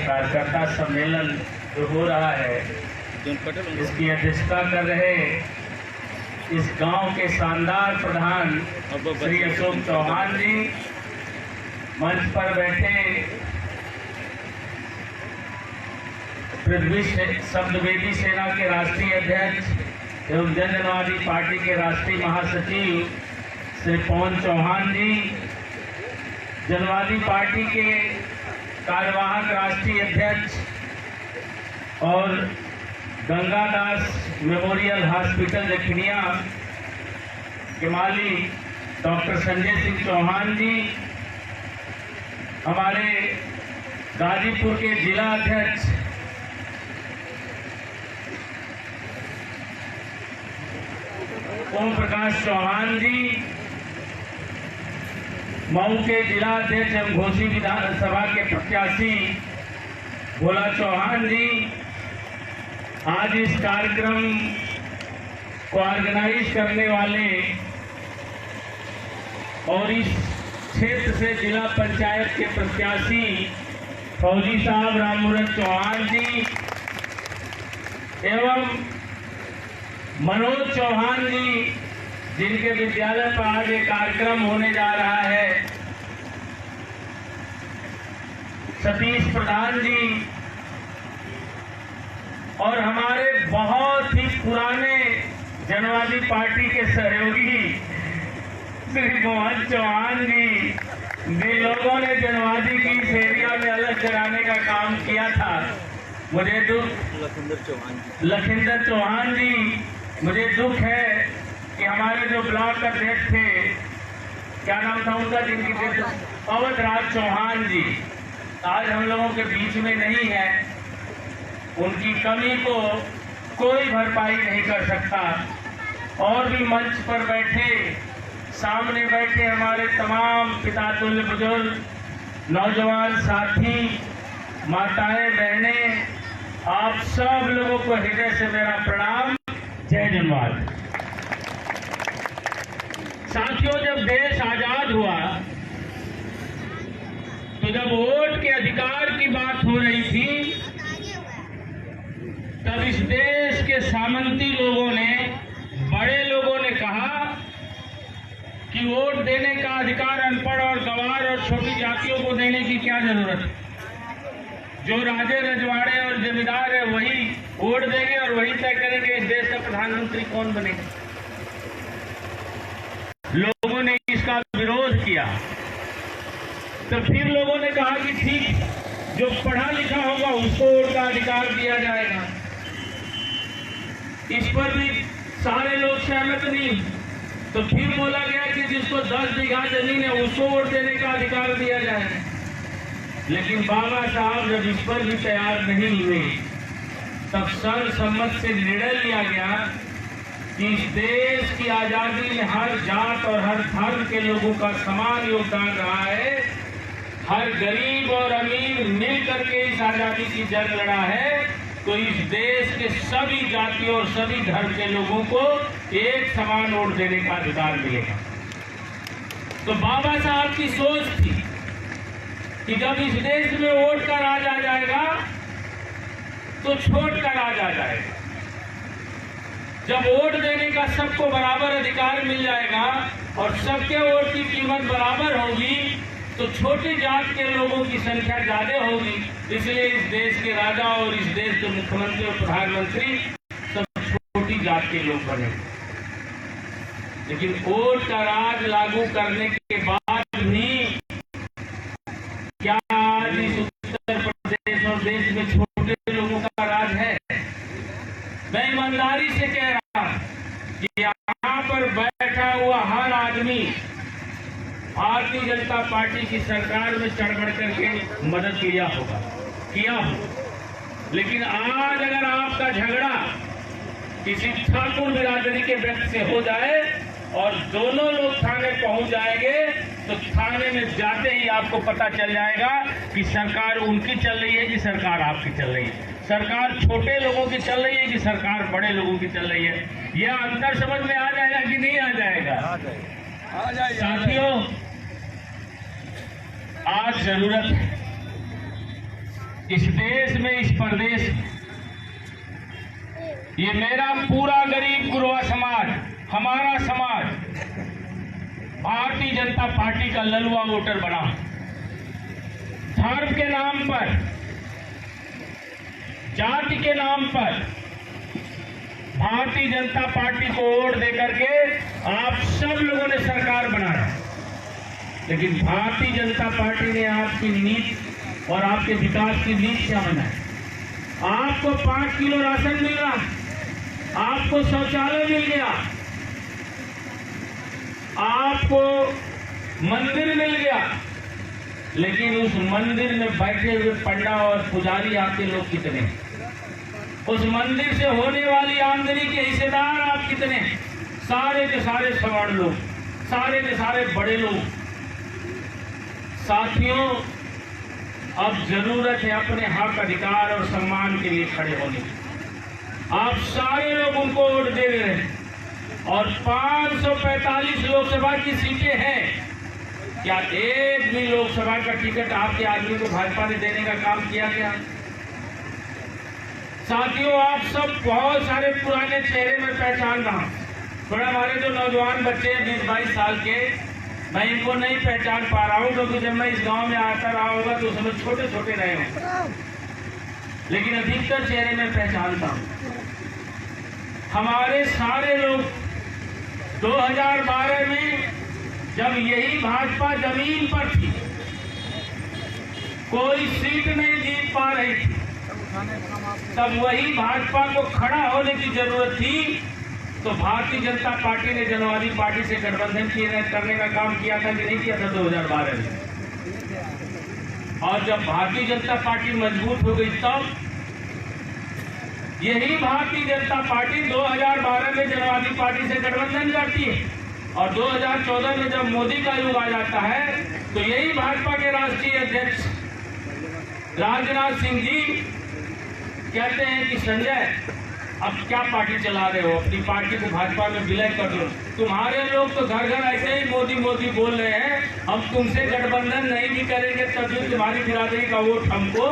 कार्यकर्ता सम्मेलन जो हो रहा है, इसकी अध्यक्षता कर रहे इस गांव के शानदार प्रधान श्री अशोक चौहान जी, मंच पर बैठे पृथ्वी शब्दवेदी सेना के राष्ट्रीय अध्यक्ष एवं जनवादी पार्टी के राष्ट्रीय महासचिव श्री पवन चौहान जी, जनवादी पार्टी के कार्यवाहक राष्ट्रीय अध्यक्ष और गंगादास मेमोरियल हॉस्पिटल लखनिया के मालिक डॉक्टर संजय सिंह चौहान जी, हमारे गाजीपुर के जिला अध्यक्ष ओम प्रकाश चौहान जी, मऊ के जिला अध्यक्ष एवं घोसी विधानसभा के प्रत्याशी भोला चौहान जी, आज इस कार्यक्रम को ऑर्गेनाइज करने वाले और इस क्षेत्र से जिला पंचायत के प्रत्याशी फौजी साहब राममूरत चौहान जी एवं मनोज चौहान जी, जिनके विद्यालय पर आज एक कार्यक्रम होने जा रहा है, सतीश प्रधान जी और हमारे बहुत ही पुराने जनवादी पार्टी के सहयोगी श्री मोहन चौहान जी, जिन लोगों ने जनवादी की इस एरिया में अलग कराने का काम किया था, मुझे दुख लखिंदर चौहान जी, मुझे दुख है कि हमारे जो ब्लॉक अध्यक्ष थे, क्या नाम था उनका, जिनकी अवध राज चौहान जी, आज हम लोगों के बीच में नहीं है। उनकी कमी को कोई भरपाई नहीं कर सकता। और भी मंच पर बैठे, सामने बैठे हमारे तमाम पितातुल्य बुजुर्ग, नौजवान साथी, माताएं, बहनें, आप सब लोगों को हृदय से मेरा प्रणाम, जय जनवाद। साथियों, जब देश आजाद हुआ तो जब वोट के अधिकार की बात हो रही थी, तब इस देश के सामंती लोगों ने, बड़े लोगों ने कहा कि वोट देने का अधिकार अनपढ़ और गंवार और छोटी जातियों को देने की क्या जरूरत है। जो राजे रजवाड़े और जमींदार है वही वोट देंगे और वही तय करेंगे इस देश का प्रधानमंत्री कौन बनेगा। लोगों ने इसका विरोध किया। तो फिर लोगों ने कहा कि ठीक, जो पढ़ा लिखा होगा उसको वोट का अधिकार दिया जाएगा। इस पर भी सारे लोग सहमत नहीं। तो फिर बोला गया कि जिसको 10 बीघा जमीन है उसको वोट देने का अधिकार दिया जाएगा। लेकिन बाबा साहब जब इस पर भी तैयार नहीं हुए, तब सर्वसम्मत से निर्णय लिया गया कि इस देश की आजादी में हर जात और हर धर्म के लोगों का समान योगदान रहा है। हर गरीब और अमीर मिल करके इस आजादी की जंग लड़ा है। तो इस देश के सभी जातियों और सभी धर्म के लोगों को एक समान वोट देने का अधिकार मिलेगा। तो बाबा साहब की सोच थी कि जब इस देश में वोट का राज आ जाएगा तो छोट का राज आ जाएगा। जब वोट देने का सबको बराबर अधिकार मिल जाएगा और सबके वोट की कीमत बराबर होगी तो छोटी जात के लोगों की संख्या ज्यादा होगी। इसलिए इस देश के राजा और इस देश के मुख्यमंत्री और प्रधानमंत्री सब छोटी जात के लोग बने। लेकिन वोट का राज लागू करने के बाद भी क्या आज इस उत्तर प्रदेश और देश में छोटे लोगों का राज है? मैं ईमानदारी से कह रहा हूं कि यहाँ पर बैठा हुआ हर आदमी भारतीय जनता पार्टी की सरकार में चढ़ बढ़ करके मदद किया होगा। लेकिन आज अगर आपका झगड़ा किसी ठाकुर बिरादरी के व्यक्ति से हो जाए और दोनों लोग थाने पहुंच जाएंगे तो थाने में जाते ही आपको पता चल जाएगा कि सरकार उनकी चल रही है कि सरकार आपकी चल रही है, सरकार छोटे लोगों की चल रही है कि सरकार बड़े लोगों की चल रही है। यह अंतर समझ में आ जाएगा कि नहीं आ जाएगा? साथियों, आज जरूरत है इस देश में, इस प्रदेश में, ये मेरा पूरा गरीब गुरबा समाज, हमारा समाज भारतीय जनता पार्टी का ललुआ वोटर बना। धर्म के नाम पर, जाति के नाम पर भारतीय जनता पार्टी को वोट देकर के आप सब लोगों ने सरकार बनाया, लेकिन भारतीय जनता पार्टी ने आपकी नीति और आपके विकास की नीति क्या बनाई? आपको 5 किलो राशन मिल रहा, आपको शौचालय मिल गया, आपको मंदिर मिल गया, लेकिन उस मंदिर में बैठे हुए पंडा और पुजारी आपके लोग कितने? उस मंदिर से होने वाली आमदनी के हिस्सेदार आप कितने? सारे के सारे सवर्ण लोग, सारे के सारे बड़े लोग। साथियों, अब जरूरत है अपने हक, अधिकार और सम्मान के लिए खड़े होने की। आप सारे लोग उनको वोट दे रहे हैं और 545 लोकसभा की सीटें हैं। क्या एक भी लोकसभा का टिकट आपके आदमी को भाजपा ने देने का काम किया क्या? साथियों, आप सब बहुत सारे पुराने चेहरे में पहचान रहा हूं। थोड़ा हमारे जो नौजवान बच्चे हैं 20-22 साल के, मैं इनको नहीं पहचान पा रहा हूं, क्योंकि जब मैं इस गांव में आता रहा होगा तो उस समय छोटे छोटे रहे हों, लेकिन अधिकतर चेहरे में पहचानता हूं। हमारे सारे लोग 2012 में जब यही भाजपा जमीन पर थी, कोई सीट नहीं जीत पा रही थी, तब वही भाजपा को खड़ा होने की जरूरत थी, तो भारतीय जनता पार्टी ने जनवादी पार्टी से गठबंधन करने का काम किया था कि नहीं किया था 2012 में? और जब भारतीय जनता पार्टी मजबूत हो गई, तब यही भारतीय जनता पार्टी 2012 में जनवादी पार्टी से गठबंधन करती है और 2014 में जब मोदी का युग आ जाता है, तो यही भाजपा के राष्ट्रीय अध्यक्ष राजनाथ सिंह जी कहते हैं कि संजय, अब क्या पार्टी चला रहे हो, अपनी पार्टी को भाजपा में विलय कर दो। तुम्हारे लोग तो घर घर ऐसे ही मोदी मोदी बोल रहे हैं, हम तुमसे गठबंधन नहीं भी करेंगे तब भी तुम्हारी बिरादरी का वोट हमको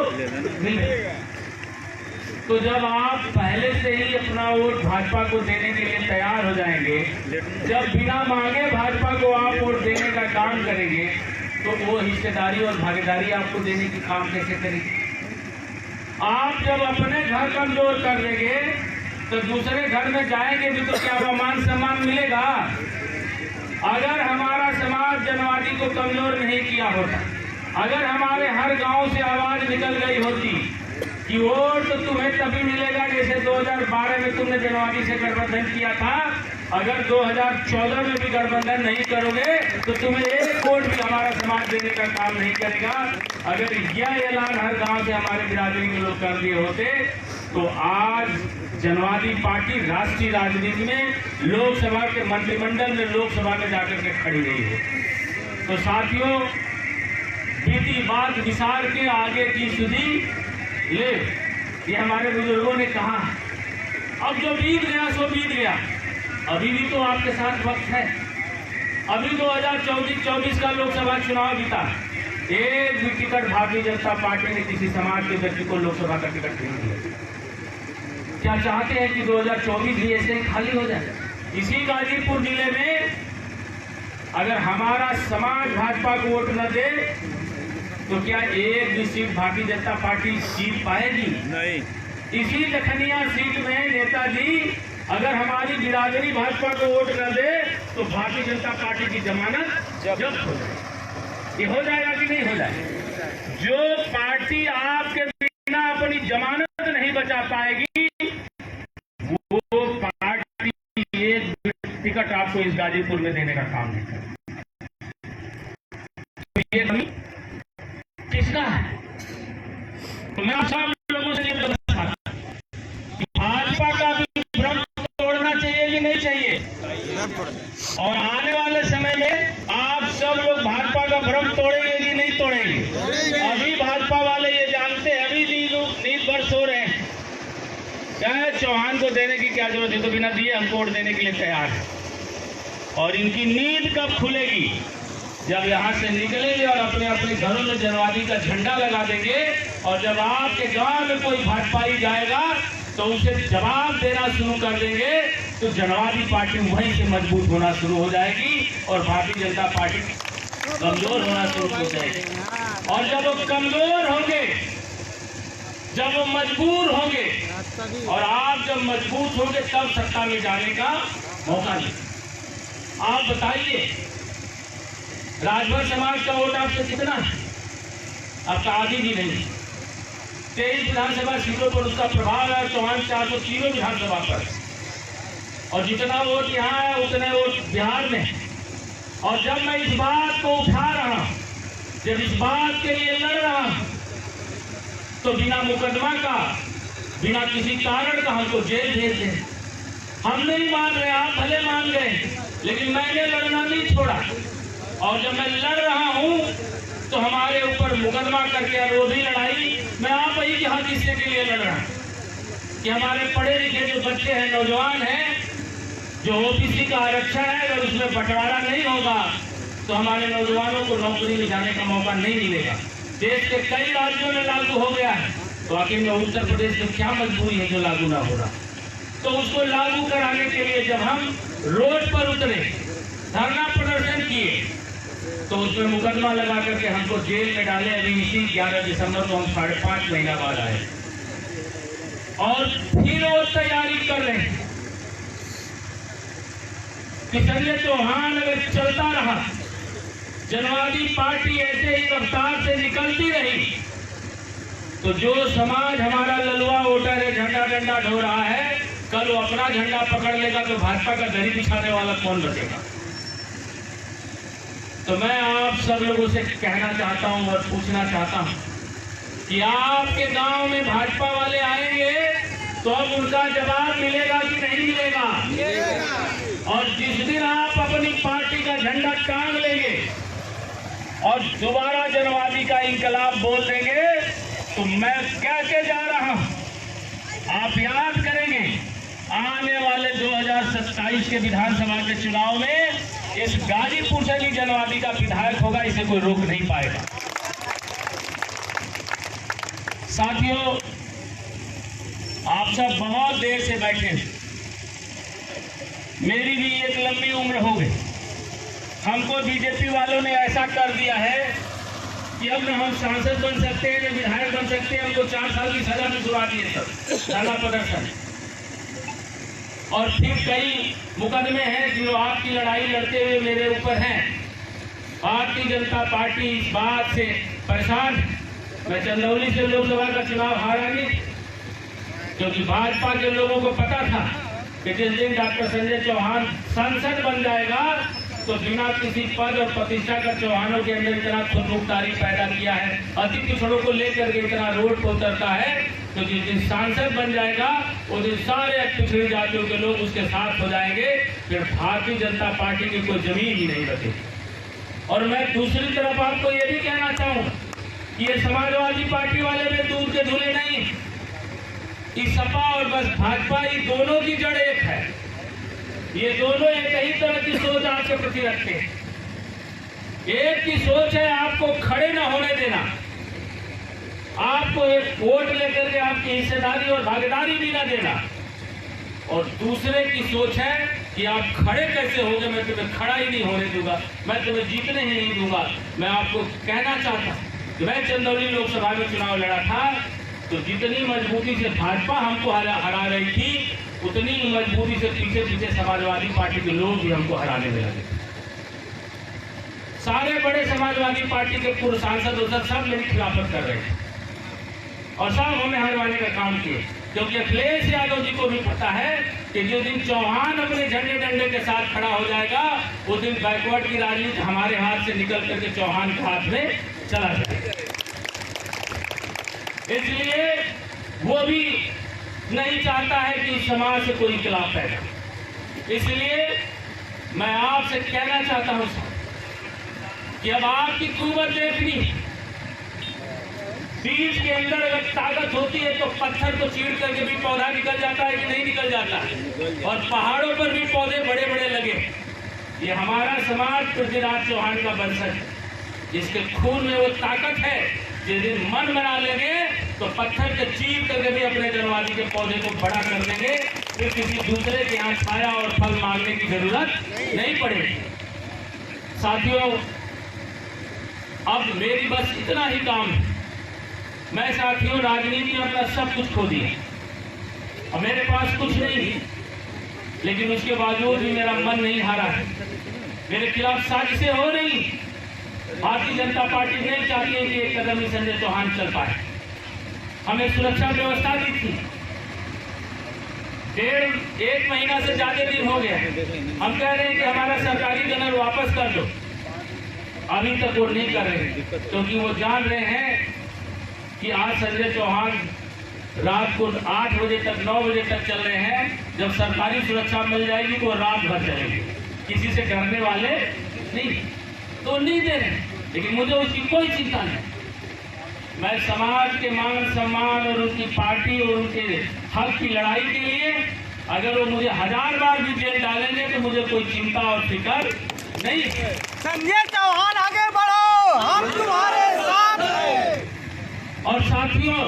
मिलेगा। तो जब आप पहले से ही अपना वोट भाजपा को देने के लिए तैयार हो जाएंगे, जब बिना मांगे भाजपा को आप वोट देने का काम करेंगे, तो वो हिस्सेदारी और भागीदारी आपको देने की काम कैसे करेगी? आप जब अपने घर कमजोर कर देंगे तो दूसरे घर में जाएंगे भी तो क्या मान सम्मान मिलेगा? अगर हमारा समाज जनवादी को कमजोर नहीं किया होता, अगर हमारे हर गांव से आवाज निकल गई होती कि वोट तो तुम्हें तभी मिलेगा जैसे 2012 में तुमने जनवादी से गठबंधन किया था, अगर 2014 में भी गठबंधन नहीं करोगे तो तुम्हें एक वोट भी हमारा समाज देने का काम नहीं करेगा, अगर यह ऐलान हर गांव से हमारे बिरादरी के लोग कर दिए होते, तो आज जनवादी पार्टी राष्ट्रीय राजनीति में, लोकसभा के मंत्रिमंडल में, लोकसभा में जाकर के खड़ी रही है। तो साथियों, बीती बात विसार के आगे की सुधी ले, ये हमारे बुजुर्गों ने कहा। अब जो बीत गया सो बीत गया, अभी भी तो आपके साथ वक्त है। अभी 2024 का लोकसभा चुनाव बीता, एक भी टिकट भारतीय जनता पार्टी ने किसी समाज के व्यक्ति को लोकसभा का टिकट नहीं दिया। क्या चाहते हैं कि 2024 भी ऐसे ही खाली हो जाए? इसी गाजीपुर जिले में अगर हमारा समाज भाजपा को वोट न दे तो क्या एक भी सीट भारतीय जनता पार्टी जीत पाएगी? नहीं। इसी लखनिया सीट में नेताजी अगर हमारी बिरादरी भाजपा को वोट न दे तो भारतीय जनता पार्टी की जमानत जब्त हो जाए। ये हो जाएगा कि नहीं हो जाए? जो पार्टी आपके बिना अपनी जमानत नहीं बचा पाएगी, वो पार्टी एक टिकट आपको इस गाजीपुर में देने का काम नहीं करेगी। ये किसका है? तो मैं आप सब लोगों से ये बताना चाहता हूं कि भाजपा का भी भ्रम तोड़ना चाहिए कि नहीं चाहिए? और आने वाले समय में आप सब लोग भाजपा का भ्रम तोड़ेंगे कि नहीं तोड़ेंगे? अभी भाजपा वाले ये जानते हैं, अभी नींद भर सो रहे हैं, क्या चौहान को देने की क्या जरूरत है, तो बिना दिए हम वोट देने के लिए तैयार है। और इनकी नींद कब खुलेगी? जब यहां से निकलेंगे और अपने अपने घरों में जनवादी का झंडा लगा देंगे और जब आपके गांव में कोई भाजपाई जाएगा तो उसे जवाब देना शुरू कर देंगे, तो जनवादी पार्टी वहीं से मजबूत होना शुरू हो जाएगी और भारतीय जनता पार्टी कमजोर होना शुरू हो जाएगी। और जब वो कमजोर होंगे, जब वो मजबूर होंगे और आप जब मजबूत होंगे तब सत्ता में जाने का मौका नहीं। आप बताइए, राजभर समाज का वोट आपसे कितना है? आपका आदि भी नहीं। 23 विधानसभा सीटों पर उसका प्रभाव है, चौहान 403 विधानसभा पर, और जितना वोट यहाँ है उतने वोट बिहार में। और जब मैं इस बात को उठा रहा, जब इस बात के लिए लड़ रहा, तो बिना मुकदमा का, बिना किसी कारण का हमको जेल भेज दें। हम नहीं मान रहे, आप भले मान गए, लेकिन मैंने लड़ना नहीं छोड़ा। और जब मैं लड़ रहा हूं तो हमारे ऊपर मुकदमा करके, और वो भी लड़ाई मैं आप ही के हक हिस्से के लिए लड़ रहा हूं कि हमारे पढ़े लिखे जो बच्चे हैं, नौजवान हैं, जो ओबीसी का आरक्षण है, अगर उसमें बंटवारा नहीं होगा तो हमारे नौजवानों को नौकरी में जाने का मौका नहीं मिलेगा। देश के कई राज्यों में लागू हो गया है, तो आखिर में उत्तर प्रदेश में क्या मजबूरी है जो लागू ना हो रहा? तो उसको लागू कराने के लिए जब हम रोड पर उतरे, धरना प्रदर्शन किए, तो उसमें मुकदमा लगा करके हमको जेल में डाले। अभी इसी 11 दिसंबर को हम 5.5 महीना बाद आए और फिर वो तैयारी कर रहे हैं कि संजय चौहान अगर चलता रहा, जनवादी पार्टी ऐसे ही रफ्तार से निकलती रही, तो जो समाज हमारा ललुआ वोटर है, झंडा डंडा ढो रहा है, कल वो अपना झंडा पकड़ लेगा तो भाजपा का दरी बिछाने वाला कौन बचेगा? तो मैं आप सब लोगों से कहना चाहता हूं और पूछना चाहता हूं कि आपके गांव में भाजपा वाले आएंगे तो अब उनका जवाब मिलेगा कि नहीं मिलेगा? और जिस दिन आप अपनी पार्टी का झंडा टांग लेंगे और दोबारा जनवादी का इंकलाब बोल देंगे, तो मैं कह के जा रहा हूं, आप याद करेंगे आने वाले 2027 के विधानसभा के चुनाव में इस गाजीपुर से भी जनवादी का विधायक होगा, इसे कोई रोक नहीं पाएगा। साथियों, आप सब बहुत देर से बैठे, मेरी भी एक लंबी उम्र हो गई। हमको बीजेपी वालों ने ऐसा कर दिया है कि अब न हम सांसद बन सकते हैं, न विधायक बन सकते हैं। हमको 4 साल की सजा भी सुना दी है सब, धरना प्रदर्शन। और फिर कई मुकदमे हैं जो आपकी लड़ाई लड़ते हुए मेरे ऊपर हैं। भारतीय जनता पार्टी इस बात से परेशान है। मैं चंदौली से लोकसभा का चुनाव हारा नहीं, क्योंकि भाजपा के लोगों को पता था कि जिस दिन डॉक्टर संजय चौहान सांसद बन जाएगा तो बिना किसी पद और प्रतिष्ठा का चौहानों के अंदर इतना खुदमुख्तारी पैदा किया है, अति पिछड़ों को लेकर के इतना रोड पर उतरता है, तो जिस दिन सांसद बन जाएगा उस दिन सारे पिछड़ी जातियों के लोग उसके साथ हो जाएंगे, फिर भारतीय जनता पार्टी की कोई जमीन ही नहीं बचेगी। और मैं दूसरी तरफ आपको ये भी कहना चाहूंगा कि ये समाजवादी पार्टी वाले में दूर के धुले नहीं, इस सपा और बस भाजपा, ये दोनों की जड़ एक है। ये दोनों एक ही तरह की सोच आपके प्रति रखते हैं। एक की सोच है आपको खड़े न होने देना, आपको एक वोट लेकर के आपकी हिस्सेदारी और भागीदारी भी न देना, और दूसरे की सोच है कि आप खड़े कैसे होंगे, मैं तुम्हें खड़ा ही नहीं होने दूंगा, मैं तुम्हें जीतने ही नहीं दूंगा। मैं आपको कहना चाहता हूं कि मैं चंदौली लोकसभा में चुनाव लड़ा था तो जितनी मजबूती से भाजपा हमको हरा रही थी, उतनी मजबूती से पीछे पीछे समाजवादी पार्टी के लोग भी हमको हराने में लगे। सारे बड़े समाजवादी पार्टी के पूर्व सांसद सब मेरी खिलाफत कर रहे थे और सब हमें हरवाने का काम किए, क्योंकि अखिलेश यादव जी को भी पता है कि जिस दिन चौहान अपने झंडे डंडे के साथ खड़ा हो जाएगा उस दिन बैकवर्ड की राजनीति हमारे हाथ से निकल करके चौहान के हाथ में चला जाएगा। इसलिए वो भी नहीं चाहता है कि इस समाज से कोई इनकलाब पैदा। इसलिए मैं आपसे कहना चाहता हूं कि अब आपकी कुवत देखनी, बीज के अंदर अगर ताकत होती है तो पत्थर को चीर करके भी पौधा निकल जाता है कि नहीं निकल जाता है, और पहाड़ों पर भी पौधे बड़े बड़े लगे। ये हमारा समाज पृथ्वीराज चौहान का वंशज है, जिसके खून में वो ताकत है जिस दिन मन बना लेंगे तो पत्थर के चीर करके भी अपने जनवादी के पौधे को बड़ा कर देंगे, फिर किसी दूसरे के यहाँ छाया और फल मांगने की जरूरत नहीं पड़ेगी। साथियों, अब मेरी बस इतना ही काम है। मैं साथियों राजनीति में अपना सब कुछ खो दिया, अब मेरे पास कुछ नहीं, लेकिन उसके बावजूद भी मेरा मन नहीं हारा है। मेरे खिलाफ साजिशें हो रही। भारतीय जनता पार्टी नहीं चाहती है कि एक कदम ही संजय चौहान चल पाए। हमें सुरक्षा व्यवस्था दी थी, 1.5 महीना से ज्यादा दिन हो गया। हम कह रहे हैं कि हमारा सरकारी गनर वापस कर दो, अभी तक वो नहीं कर रहे, क्योंकि वो जान रहे हैं कि आज संजय चौहान रात को 8 बजे तक 9 बजे तक चल रहे हैं। जब सरकारी सुरक्षा मिल जाएगी तो रात भर चलेगी, किसी से डरने वाले नहीं, तो नहीं दे रहे। लेकिन मुझे उसकी कोई चिंता नहीं। मैं समाज के मान सम्मान और उनकी पार्टी और उनके हक की लड़ाई के लिए अगर वो मुझे 1000 बार भी जेल डालेंगे तो मुझे कोई चिंता और फिक्र नहीं है। संजय चौहान आगे बढ़ो, हम तुम्हारे साथ हैं। और साथियों,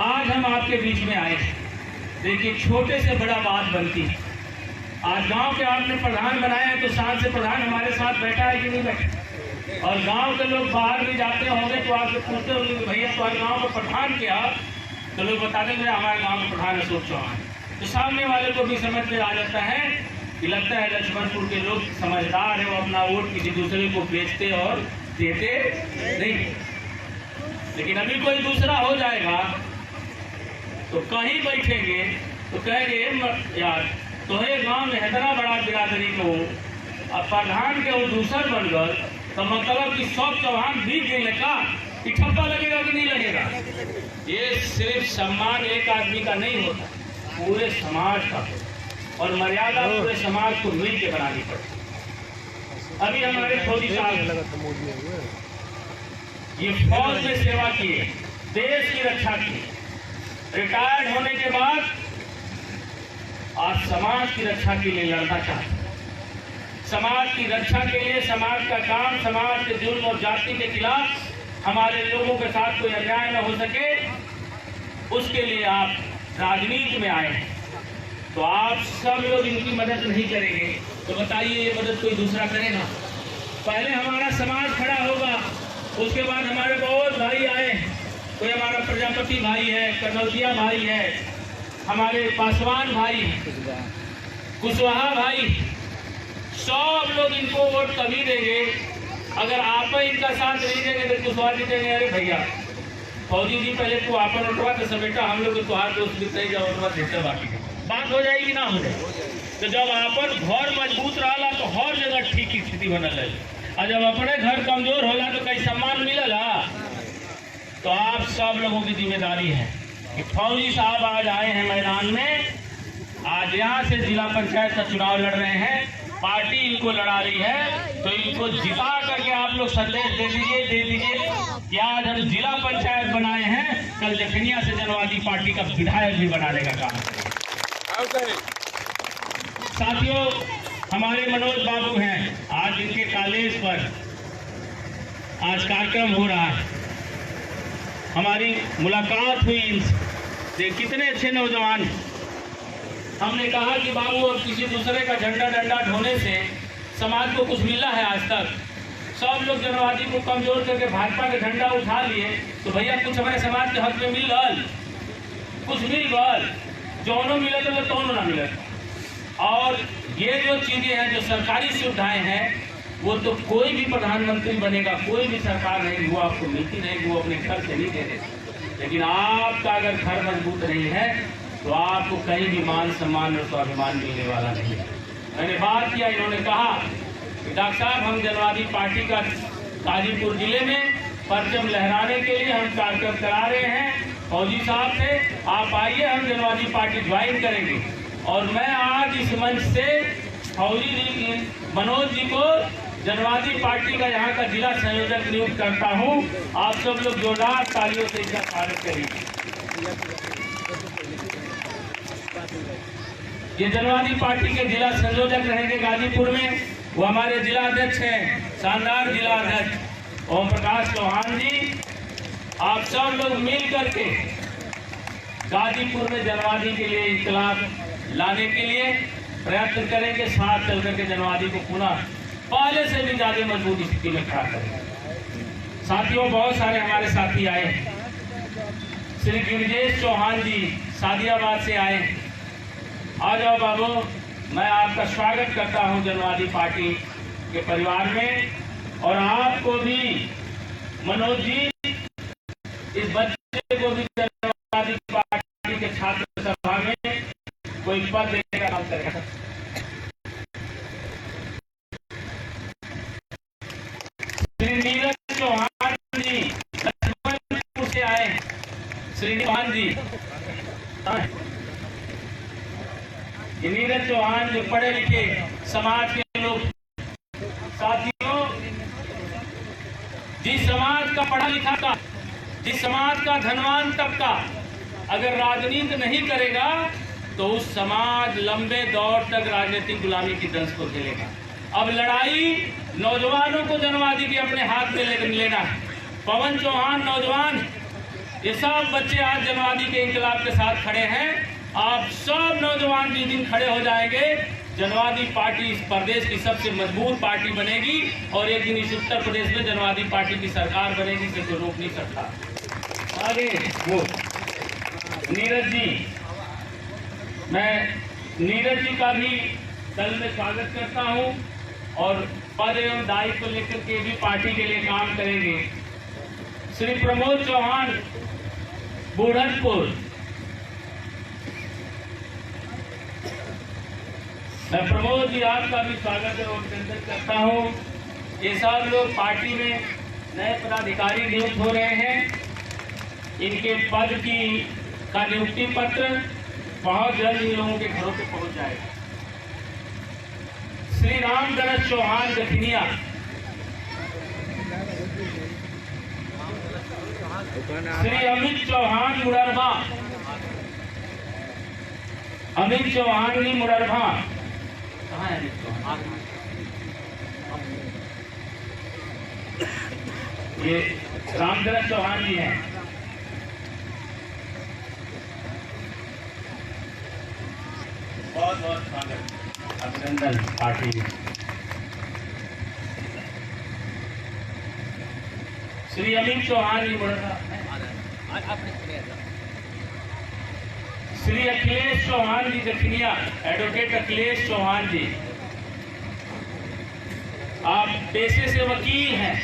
आज हम आपके बीच में आए हैं। देखिए, छोटे से बड़ा बात बनती है। आज गांव के आपने प्रधान बनाए हैं तो साथ से प्रधान हमारे साथ बैठा है कि नहीं बैठा? और गांव के लोग बाहर भी जाते होंगे तो आपसे पूछते होंगे कि भैया तुम्हारे गांव का प्रधान क्या? तो लोग बता देंगे हमारे गांव का प्रधान अशोक चौहान। तो सामने वाले को भी समझ में आ जाता है कि लगता है लक्ष्मणपुर के लोग समझदार है, वो अपना वोट किसी दूसरे को बेचते और देते नहीं। लेकिन अभी कोई दूसरा हो जाएगा तो कहीं बैठेंगे तो कहेंगे यार तुम्हें गांव में इतना बड़ा बिरादरी को अब प्रधान के वो दूसर बन गए तो मतलब कि सब चौहान भी गिरने का ठप्पा लगेगा कि नहीं लगेगा? ये सिर्फ सम्मान एक आदमी का नहीं होता, पूरे समाज का, और मर्यादा पूरे समाज को मिल के बनानी पड़ती। अभी हमारे फौजी साहब ये फौज में सेवा किए, देश की रक्षा की, रिटायर्ड होने के बाद आज समाज की रक्षा के लिए लड़ना चाहते। समाज की रक्षा के लिए समाज का काम, समाज के जुर्म और जाति के खिलाफ हमारे लोगों के साथ कोई अन्याय न हो सके, उसके लिए आप राजनीति में आए हैं। तो आप सब लोग इनकी मदद नहीं करेंगे तो बताइए ये मदद कोई दूसरा करेगा? पहले हमारा समाज खड़ा होगा, उसके बाद हमारे बहुत भाई आए, कोई हमारा प्रजापति भाई है, कनौजिया भाई है, हमारे पासवान भाई, कुशवाहा भाई, सब लोग इनको वोट तभी देंगे अगर आप इनका साथ नहीं देंगे तो कुशवाहा जी कहेंगे अरे भैया फौजी जी पहले तो आपन उठवा तो समेटा, हम लोग तुहार दोस्त भी सही जाओ उठवा देते, बाकी बात हो जाएगी ना हो जाए। तो जब आपन घर मजबूत रहा तो हर जगह ठीक की स्थिति बनल है, और जब अपने घर कमजोर होला तो कहीं सम्मान मिलेला। तो आप सब लोगों की जिम्मेदारी है कि फौजी साहब आज आए हैं मैदान में, आज यहाँ से जिला पंचायत का चुनाव लड़ रहे हैं, पार्टी इनको लड़ा रही है, तो इनको जिता करके आप लोग संदेश दे दीजिए कि आज हम जिला पंचायत बनाए हैं, कल जखनिया से जनवादी पार्टी का विधायक भी बनाने का काम करें। साथियों, हमारे मनोज बाबू हैं, आज इनके कॉलेज पर आज कार्यक्रम हो रहा है, हमारी मुलाकात हुई इनसे, कितने अच्छे नौजवान। हमने कहा कि बाबू अब किसी दूसरे का झंडा डंडा ढोने से समाज को कुछ मिला है? आज तक सब लोग जनवादी को कमजोर करके भाजपा का झंडा उठा लिए, तो भैया कुछ हमारे समाज के हक में मिल रहा, कुछ मिल गल, जोनो मिले तो तोनो ना मिले। और ये जो चीजें हैं, जो सरकारी सुविधाएं हैं, वो तो कोई भी प्रधानमंत्री बनेगा, कोई भी सरकार नहीं, वो आपको मिलती नहीं, वो अपने घर से नहीं दे रहे। लेकिन आपका अगर घर मजबूत नहीं है तो आपको कहीं भी मान सम्मान और स्वाभिमान मिलने वाला नहीं है। मैंने बात किया, इन्होंने कहा कि डॉक्टर साहब हम जनवादी पार्टी का गाजीपुर जिले में परचम लहराने के लिए हम कार्यक्रम करा रहे हैं, फौजी साहब से आप आइए, हम जनवादी पार्टी ज्वाइन करेंगे। और मैं आज इस मंच से फौजी जी मनोज जी को जनवादी पार्टी का यहाँ का जिला संयोजक नियुक्त करता हूँ। आप सब लोग जोरदार तालियों से इसका स्वागत करेंगे। ये जनवादी पार्टी के जिला संयोजक रहेंगे गाजीपुर में, वो हमारे जिला अध्यक्ष हैं, शानदार जिला अध्यक्ष ओम प्रकाश चौहान जी। आप सब लोग मिल करके गाजीपुर में जनवादी के लिए इंकलाब लाने के लिए प्रयत्न करेंगे। साथ चल करके जनवादी को पुनः पहले से भी ज्यादा मजबूत स्थिति में खड़ा करेंगे। साथियों, बहुत सारे हमारे साथी आए। श्री गिरिजेश चौहान जी सादियाबाद से आए। आ जाओ बाबू, मैं आपका स्वागत करता हूं जनवादी पार्टी के परिवार में। और आपको भी मनोज जी, इस बच्चे को भी जनवादी पार्टी के छात्र सभा में कोई पद देने का काम करेगा। श्री नीरज चौहान जी लखनऊ से आए। श्री चौहान जी, नीरज चौहान जो पढ़े लिखे समाज के लोग। साथियों, जिस समाज का पढ़ा लिखा था, जिस समाज का धनवान तबका अगर राजनीति नहीं करेगा तो उस समाज लंबे दौर तक राजनीतिक गुलामी की दंश को झेलेगा। अब लड़ाई नौजवानों को जनवादी के अपने हाथ में लेना है। पवन चौहान नौजवान, ये सब बच्चे आज जनवादी के इंकलाब के साथ खड़े हैं। आप सब नौजवान जिस दिन खड़े हो जाएंगे, जनवादी पार्टी इस प्रदेश की सबसे मजबूत पार्टी बनेगी और एक दिन इस उत्तर प्रदेश में जनवादी पार्टी की सरकार बनेगी, इसे कोई रोक नहीं सकता। आगे वो नीरज जी, मैं नीरज जी का भी दल में स्वागत करता हूं और पद एवं दायित्व को लेकर के भी पार्टी के लिए काम करेंगे। श्री प्रमोद चौहान बूढ़नपुर, मैं प्रमोद जी आपका भी स्वागत और अभिनंदन करता हूं। ये सब लोग पार्टी में नए पदाधिकारी नियुक्त हो रहे हैं। इनके पद का नियुक्ति पत्र बहुत जल्द इन लोगों के घरों पे पहुंच जाएगा। श्री राम गणेश चौहान गठनिया, श्री अमित चौहान मुररभा, अमित चौहान जी मुररभा, कहाँ है अमित चौहान? ये रामगणेश चौहान जी हैं। बहुत बहुत स्वागत, अभिनंदन पार्टी में। श्री अमित चौहान जी मुररभा, श्री अखिलेश चौहान जी गठनिया, एडवोकेट अखिलेश चौहान जी, आप पेशे से वकील हैं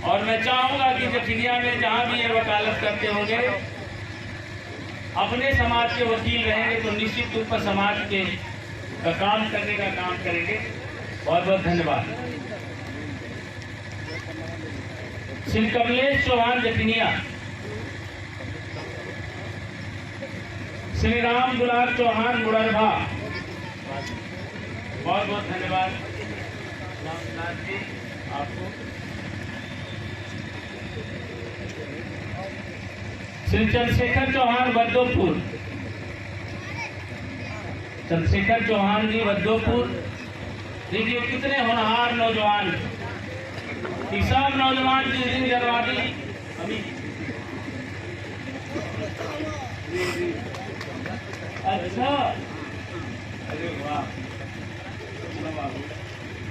और मैं चाहूंगा कि गठनिया में जहां भी ये वकालत करते होंगे अपने समाज के वकील रहेंगे तो निश्चित रूप पर समाज के काम करने का काम करेंगे। बहुत बहुत धन्यवाद। श्री कमलेश चौहान गठनिया, श्री राम दुलार चौहान मुररभा, बहुत बहुत धन्यवाद रामनाथ जी आपको। श्री चंद्रशेखर चौहान वद्दोपुर, चंद्रशेखर चौहान जी वद्दोपुर। देखिए कितने होनहार नौजवान, ये सब नौजवान जिस दिन जनवादी अभी अच्छा, अरे वाह,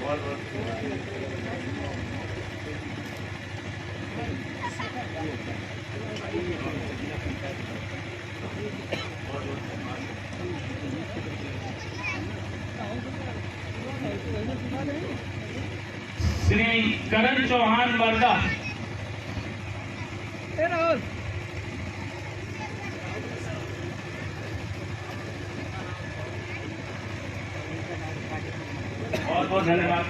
बहुत बहुत श्री करण चौहान मर्दा, बहुत बहुत धन्यवाद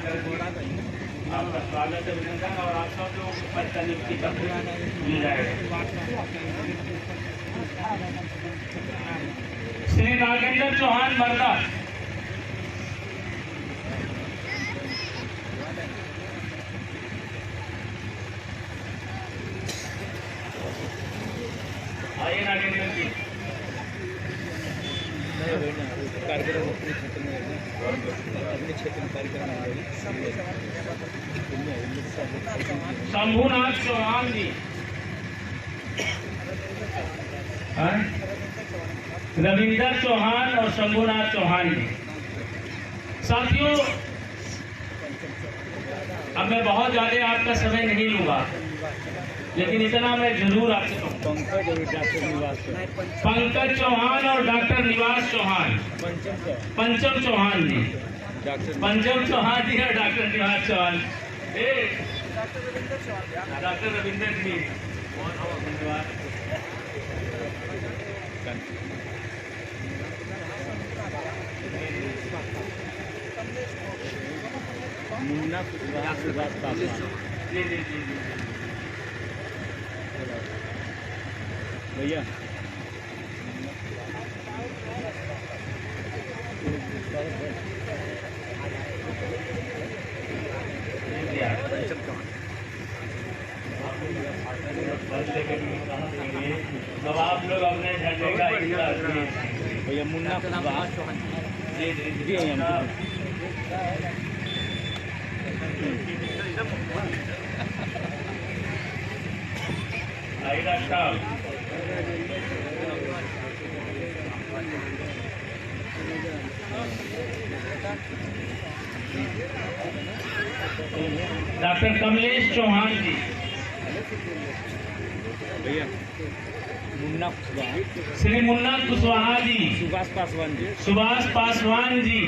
आपका स्वागत है, अभिनंदन। और आप सब लोगों को पद का नियुक्ति पत्र मिल जाएगा। श्री नागेंद्र चौहान मर्दा, आइए नागेंद्र जी। कार्यक्रम अपने क्षेत्र में कार्यक्रम शंभुनाथ चौहान जी, रविंदर चौहान और शंभुनाथ चौहान जी। साथियों, अब मैं बहुत ज्यादा आपका समय नहीं लूंगा, लेकिन इतना मैं जरूर आपसे कहूंगा, पंकज चौहान और डॉक्टर निवास चौहान, पंचम चौहान जी, पंचम चौहान जी और डॉक्टर निवास चौहान, डॉक्टर रविंदर जी, बहुत बहुत धन्यवाद। मुन्ना भैया अब आप लोग अपने झंडे का भैया मुन्ना चौहान डॉक्टर कमलेश चौहान जी, भैया मुन्ना श्री मुन्ना कुशवाहा जी, सुभाष पासवान जी, सुभाष पासवान जी,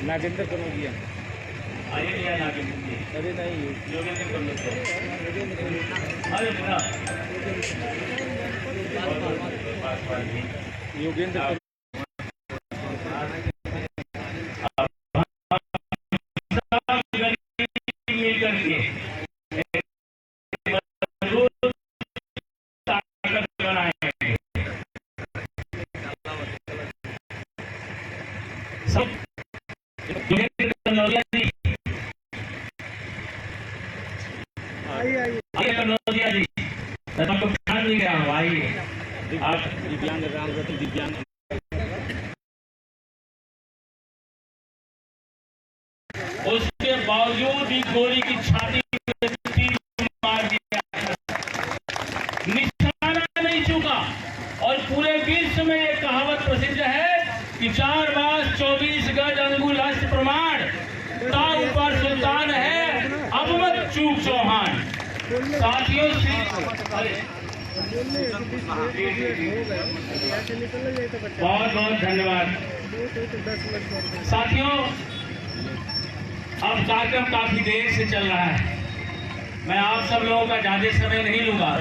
नागेंद्र कनौजिया। आइए नागेंद्र जी, अरे नहीं योगेंद्र अरे पासवान जी, योगेंद्र मिल करके सब कनौजिया जी, मैं आपको ध्यान नहीं गया हूँ, आइए आप। दिव्यांग राम रतन दिव्यांग उसके बावजूद भी गोली की छाती में मार दिया, निशाना नहीं चूका। और पूरे विश्व में एक कहावत प्रसिद्ध है कि 4 बास 24 गज अंगुल हस्त प्रमाण, ताऊ पर सुल्तान है अब मत चूक चौहान। साथियों बहुत बहुत धन्यवाद। साथियों, अब कार्यक्रम काफी देर से चल रहा है, मैं आप सब लोगों का ज्यादा समय नहीं लूंगा,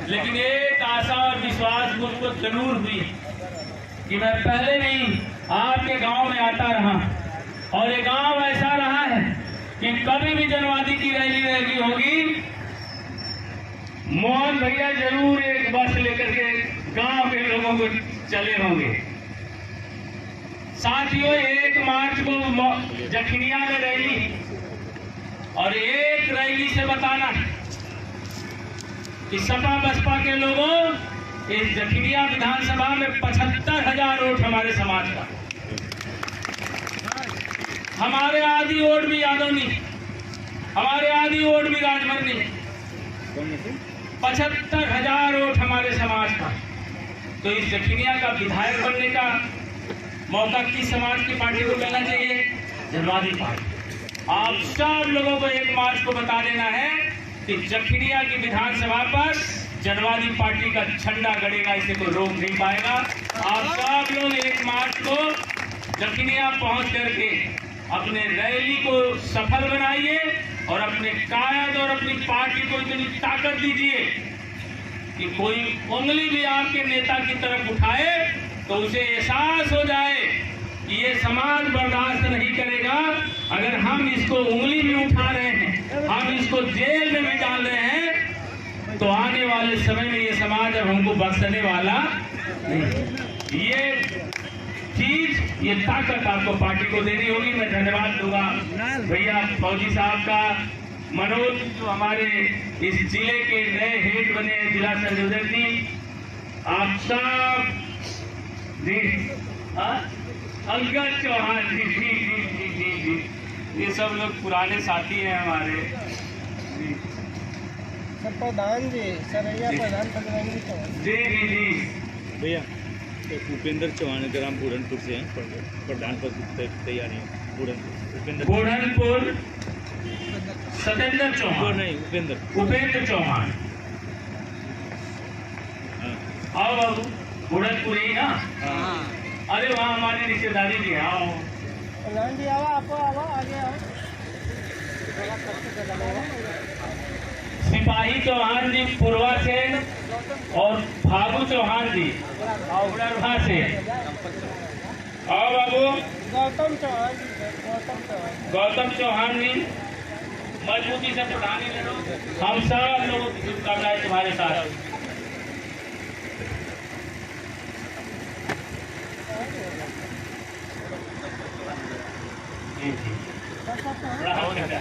लेकिन एक आशा और विश्वास मुझको जरूर हुई कि मैं पहले नहीं आपके गांव में आता रहा, और ये गांव ऐसा रहा है कि कभी भी जनवादी की रैली होगी, मोहन भैया जरूर एक बस लेकर के गांव के लोगों को चले होंगे। साथियों, 1 मार्च को जखनिया में रैली, और एक रैली से बताना कि सपा बसपा के लोगों, इस जखनिया विधानसभा में 75,000 वोट हमारे समाज का, हमारे आधी वोट भी यादवनी, हमारे आधी वोट भी राजभरनी, 75,000 वोट हमारे समाज का। तो इस जखनिया का विधायक बनने का मौका किस समाज की पार्टी को मिलना चाहिए? जनवादी पार्टी। आप सब लोगों को 1 मार्च को बता देना है कि जखनिया की विधानसभा पर जनवादी पार्टी का झंडा गड़ेगा, इसे कोई रोक नहीं पाएगा। आप सब लोग 1 मार्च को जखनिया पहुंच करके अपने रैली को सफल बनाइए और अपने कायद और अपनी पार्टी को इतनी ताकत दीजिए कि कोई उंगली भी आपके नेता की तरफ उठाए तो उसे एहसास हो जाए कि ये समाज बर्दाश्त नहीं करेगा। अगर हम इसको उंगली भी उठा रहे हैं, हम इसको जेल में भी डाल रहे हैं, तो आने वाले समय में ये समाज अब हमको बख्शने वाला नहीं। ये चीज, ये ताकत आपको पार्टी को देनी होगी। मैं धन्यवाद दूंगा भैया फौजी साहब का, मनोज जो हमारे इस जिले के नए हेड बने हैं, जिला संयोजक जी, आप सब जी, अंगद चौहान जी जी जी जी जी जी ये सब लोग पुराने साथी हैं हमारे। सर प्रधान जी, सरैया प्रधान बजरंगी चौहान। जी जी जी। भैया तो उपेंद्र चौहान ग्राम बुढ़नपुर से हैं, प्रधान पद की तैयारी है। बुढ़नपुर बुढ़नपुर सतेंद्र चौहान नहीं, उपेंद्र चौहान। हाँ। आओ बाबू, बुढ़नपुर ही ना। हाँ। अरे वहाँ हमारी रिश्तेदारी भी है। आओ प्रधान जी आओ, आप आओ, आगे आओ। सिपाही चौहान जी पूर्वा से और फागू चौहान जी उड़रभा से। आओ बाबू। गौतम चौहान जी, गौतम चौहान। गौतम चौहान जी मजबूती से प्रधानी लड़ो। हम सब लोगों की शुभकामनाएं तुम्हारे साथ। जी जी। राम बेटा।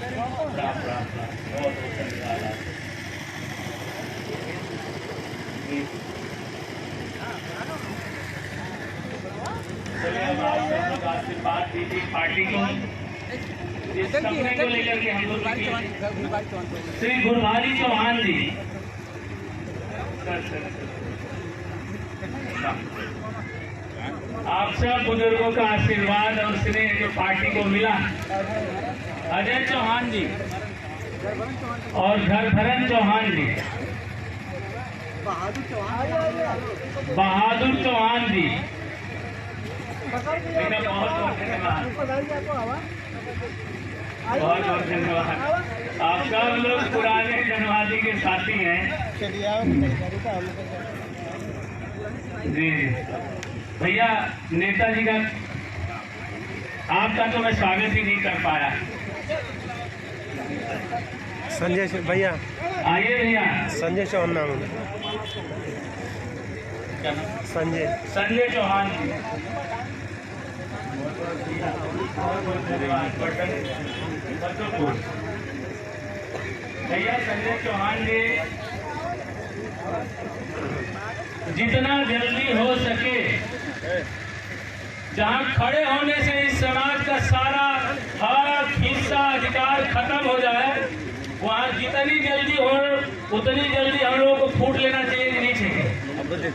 राम राम राम। बहुत धन्यवाद आप। जी। चलिए अब आप सब लोग आशीर्वाद दीजिए पार्टी को। इस सपने को लेकर के हम लोग श्री गुरभारी चौहान जी। आप सब बुजुर्गों का आशीर्वाद और स्नेह जो पार्टी को मिला, अजय चौहान जी और घरभरन चौहान जी, बहादुर चौहान जी, बेटा बहुत बहुत धन्यवाद। बहुत बहुत धन्यवाद। आप सब लोग पुराने जनवादी के साथी हैं। जी भैया, नेताजी का आपका तो मैं स्वागत ही नहीं कर पाया। संजय भैया, आइए भैया। संजय चौहान नाम है। संजय चौहान जी। भैया संजय चौहान जी, जितना जल्दी हो सके जहां खड़े होने से इस समाज का सारा हक, हिस्सा, अधिकार खत्म हो जाए, वहां जितनी जल्दी हो उतनी जल्दी हम लोगों को फूट लेना चाहिए कि नहीं चाहिए?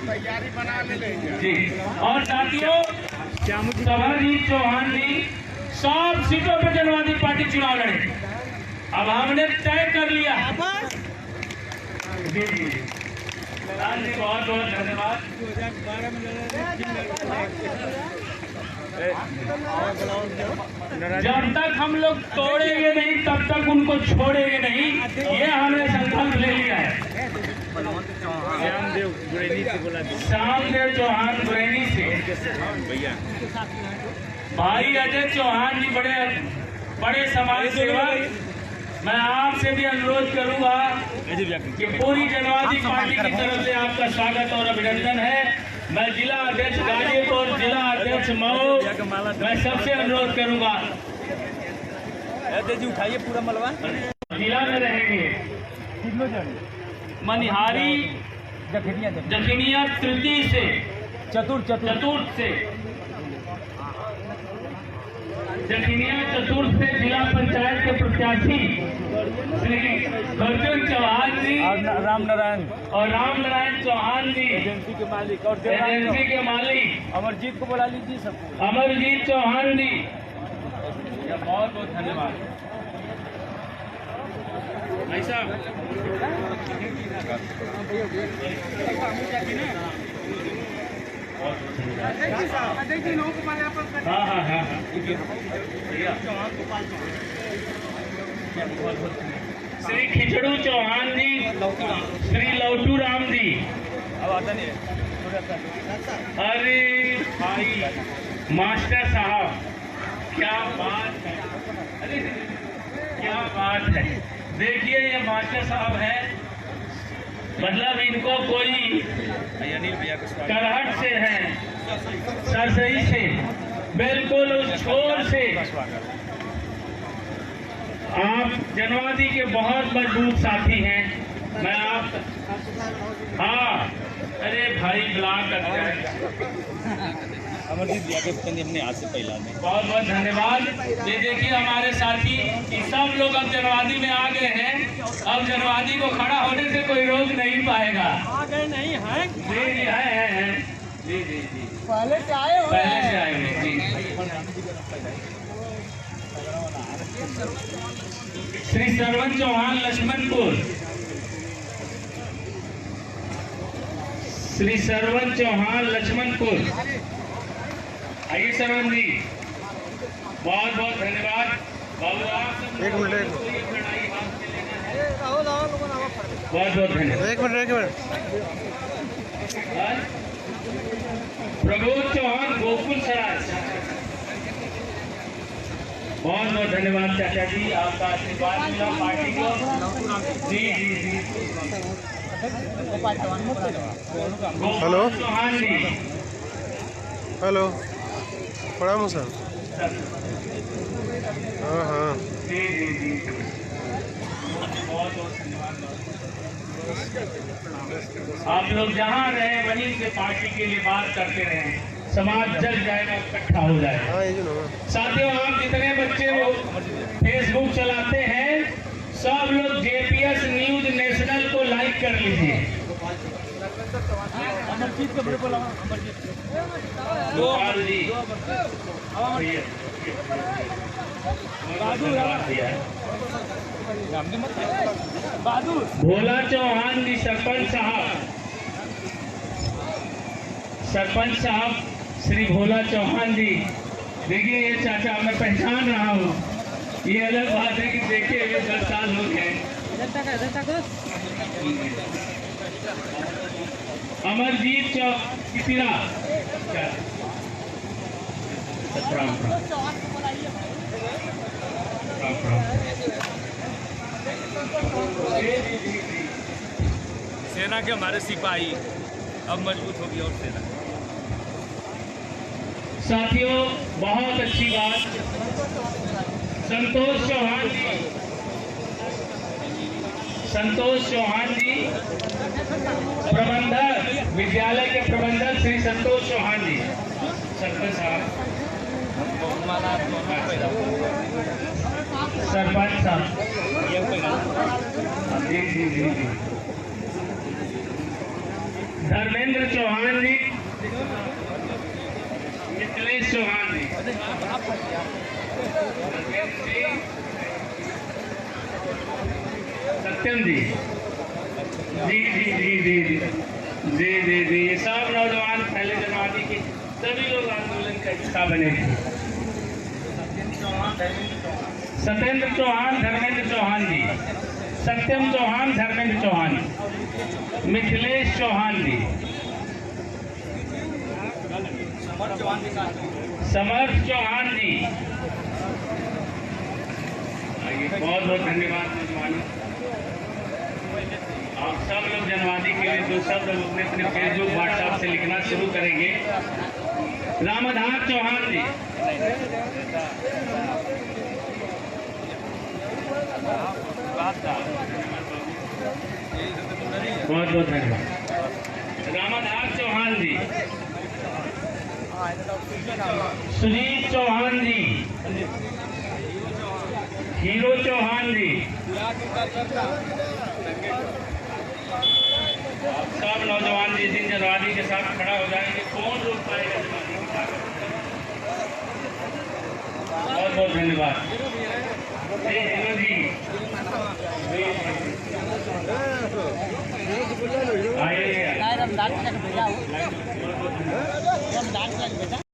तैयारी बना ले जी। और साथियों, सभाजीत चौहान जी सब सीटों पे जनवादी पार्टी चुनाव लड़े। अब हमने तय कर लिया। जी जी। प्रधान जी बहुत बहुत धन्यवाद। 2012 में जब तक हम लोग तोड़ेंगे नहीं तब तक उनको छोड़ेंगे नहीं, ये हमने संकल्प ले लिया है। श्यामदेव गुरेनी से बोला था। श्यामदेव चौहान गुरेनी से। भैया भाई अजय चौहान जी बड़े समाज सेवक। मैं आपसे भी अनुरोध करूंगा कि पूरी जनवादी पार्टी की तरफ से आपका स्वागत और अभिनंदन है। मैं जिला अध्यक्ष गाजीपुर, जिला अध्यक्ष मऊ, मैं सबसे अनुरोध करूंगा। जी उठाइए पूरा मलबा। जिला में रहेंगे मनिहारी, जखनिया तृतीय से, चतुर्थ से, जखनिया चतुर्थ से जिला पंचायत के प्रत्याशी श्री अर्जुन चौहान जी और राम नारायण चौहान जी, एजेंसी के मालिक और एजेंसी के मालिक अमरजीत को बुला लीजिए सबको। अमरजीत चौहान जी, बहुत बहुत धन्यवाद। भाई साहब हाँ हाँ हाँ श्री खिचड़ू चौहान जी, श्री लौटू राम जी। अब आता नहीं है। अरे भाई मास्टर साहब, क्या बात है, अरे क्या बात है। देखिए ये मास्टर साहब है, मतलब इनको कोई अनिल भैया का स्वागत। करहट से है, सरसई से, बिल्कुल उस छोर से। आप जनवादी के बहुत मजबूत साथी हैं। मैं आप हाँ, अरे भाई ब्लॉक अध्यक्ष अमरजीत भैया के पसंद अपने हाथ से पहला में। बहुत बहुत धन्यवाद। ये देखिए हमारे साथी कि सब लोग अब जनवादी में आ गए हैं। अब जनवादी को खड़ा होने से कोई रोक नहीं पाएगा। आ गए नहीं हैं? जी जी है जी जी जी पहले से आए हुए पहले से आए हुए जी। श्री सरवन चौहान लक्ष्मणपुर, श्री सरवन चौहान लक्ष्मणपुर, आइए सरवन जी, बहुत बहुत धन्यवाद। बाबू आप एक मिनट लड़ाई हाथ में लेना है। राहुल बहुत बहुत धन्यवाद। एक मिनट प्रबोध चौहान गोकुल सराज, बहुत बहुत धन्यवाद चाचा जी, आपका आशीर्वाद मिला पार्टी को। जी जी जी हेलो चौहान जी, हेलो प्रणाम सर। हाँ हाँ जी जी जी बहुत बहुत धन्यवाद। आप लोग जहाँ रहे वहीं से पार्टी के लिए बात करते रहे, समाज जल जाएगा, इकट्ठा हो जाएगा। हाँ ये जो साथियों, आप जितने बच्चे वो फेसबुक चलाते हैं सब लोग जेपीएस न्यूज नेशनल को लाइक कर लीजिए। गोपाल जी भोला चौहान जी, सरपंच साहब श्री भोला चौहान जी। देखिए ये चाचा मैं पहचान रहा हूँ, ये अलग बात है कि देखे हुए 10 साल हो गए। अमरजीत कितिरा, सेना के हमारे सिपाही अब मजबूत होगी और सेना। साथियों बहुत अच्छी बात, संतोष चौहान जी, संतोष चौहान जी प्रबंधक, विद्यालय के प्रबंधक श्री संतोष चौहान जी, सरपंच साहब, सरपंच साहब, जी जी जी जी, धर्मेंद्र चौहान जी, मिथिलेश चौहान जी, सत्यम जी, जी जी जी जी जी जी जी जी, ये सब नौजवान पहले जनवादी के सभी लोग आंदोलन का हिस्सा बने थे। सत्येंद्र चौहान, धर्मेंद्र चौहान जी, सत्यम चौहान, धर्मेंद्र चौहान, मिथिलेश चौहान जी, समर्थ चौहान जी, आइए, बहुत बहुत धन्यवाद नौजवानों। आप सब लोग जनवादी के लिए तो सब लोग अपने अपने फेसबुक व्हाट्सएप से लिखना शुरू करेंगे। रामाधार चौहान जी, बहुत बहुत धन्यवाद। रामाधार चौहान जी, सुजीत चौहान जी, हीरो चौहान जी, सब नौजवान जिस दिन जनवादी के साथ खड़ा हो जाएंगे कौन रोक पाएगा जनवादी की ताकत। बहुत बहुत धन्यवाद जी। आइए